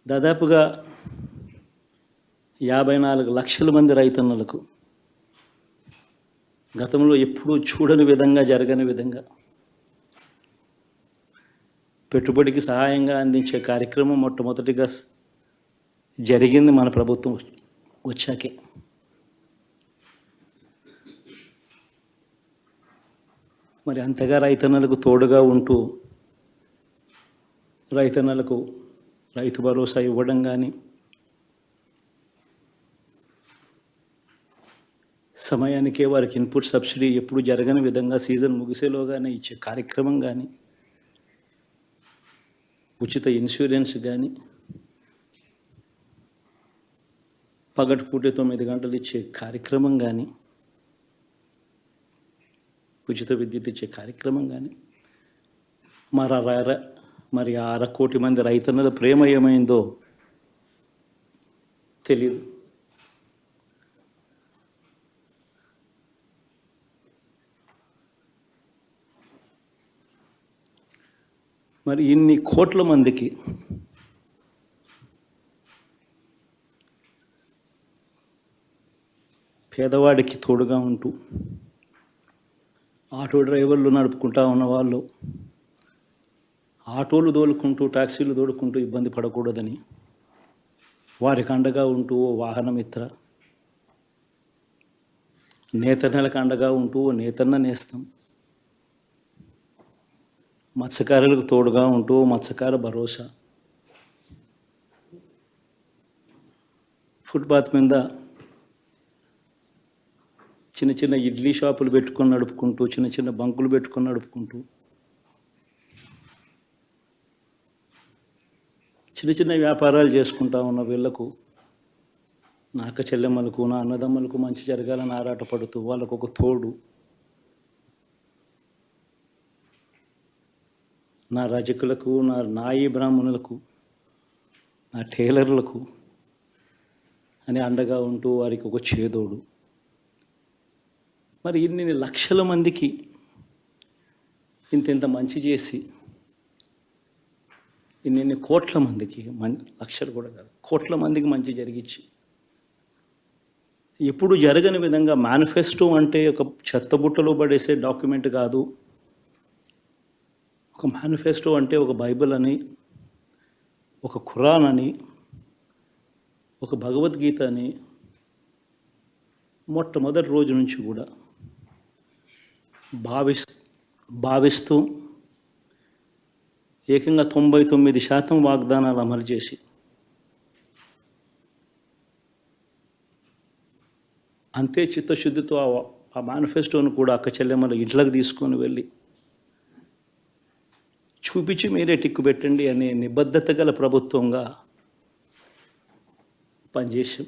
దాదాపుగా 54 లక్షల మంది రైతన్నలకు గతంలో ఎప్పుడూ చూడని విధంగా, జరగని విధంగా పెట్టుబడికి సహాయంగా అందించే కార్యక్రమం మొట్టమొదటిగా జరిగింది మన ప్రభుత్వం వచ్చాకే. మరి అంతగా రైతన్నలకు తోడుగా ఉంటూ రైతన్నలకు రైతు భరోసా ఇవ్వడం కానీ, సమయానికే వారికి ఇన్పుట్ సబ్సిడీ ఎప్పుడు జరగని విధంగా సీజన్ ముగిసేలోగానే ఇచ్చే కార్యక్రమం కానీ, ఉచిత ఇన్సూరెన్స్ కానీ, పగటిపూట 9 గంటలు ఇచ్చే కార్యక్రమం కానీ, ఉచిత విద్యుత్ ఇచ్చే కార్యక్రమం కానీ, మరి 1/2 కోటి మంది రైతన్నల ప్రేమ ఏమైందో తెలియదు. మరి ఇన్ని కోట్ల మందికి పేదవాడికి తోడుగా ఉంటూ ఆటో డ్రైవర్లు నడుపుకుంటా ఉన్నవాళ్ళు ఆటోలు తోలుకుంటూ, టాక్సీలు తోలుకుంటూ ఇబ్బంది పడకూడదని వారికి అండగా ఉంటూ ఓ వాహనమిత్ర, నేతన్నలకు అండగా ఉంటూ ఓ నేతన్న నేస్తం, మత్స్యకారులకు తోడుగా ఉంటూ మత్స్యకార భరోసా, ఫుట్పాత్ మీద చిన్న చిన్న ఇడ్లీ షాపులు పెట్టుకొని నడుపుకుంటూ, చిన్న చిన్న బంకులు పెట్టుకొని నడుపుకుంటూ, చిన్న చిన్న వ్యాపారాలు చేసుకుంటా ఉన్న వీళ్లకు, నా అక్క చెల్లెమ్మలకు, నా అన్నదమ్మలకు మంచి జరగాలని ఆరాటపడుతూ వాళ్ళకు ఒక తోడు, నా రజకులకు, నా నాయి బ్రాహ్మణులకు, నా టైలర్లకు అని అండగా ఉంటూ వారికి ఒక చేదోడు. మరి ఇన్ని లక్షల మందికి ఇంత మంచి చేసి, ఇన్ని కోట్ల మందికి, లక్షలు కూడా కాదు, కోట్ల మందికి మంచి జరిగించి, ఎప్పుడు జరగని విధంగా మేనిఫెస్టో అంటే ఒక చెత్తబుట్టలో పడేసే డాక్యుమెంట్ కాదు. ఒక మేనిఫెస్టో అంటే ఒక బైబిల్ అని, ఒక ఖురాన్ అని, ఒక భగవద్గీత అని మొట్టమొదటి రోజు నుంచి కూడా భావిస్తూ ఏకంగా 99% వాగ్దానాలు అమలు చేసి, అంతే చిత్తశుద్ధితో ఆ మేనిఫెస్టోను కూడా అక్క చెల్లెమ్మల ఇంట్లోకి తీసుకొని వెళ్ళి చూపించి మీరే టిక్కు పెట్టండి అనే నిబద్ధత గల ప్రభుత్వంగా పనిచేసాం.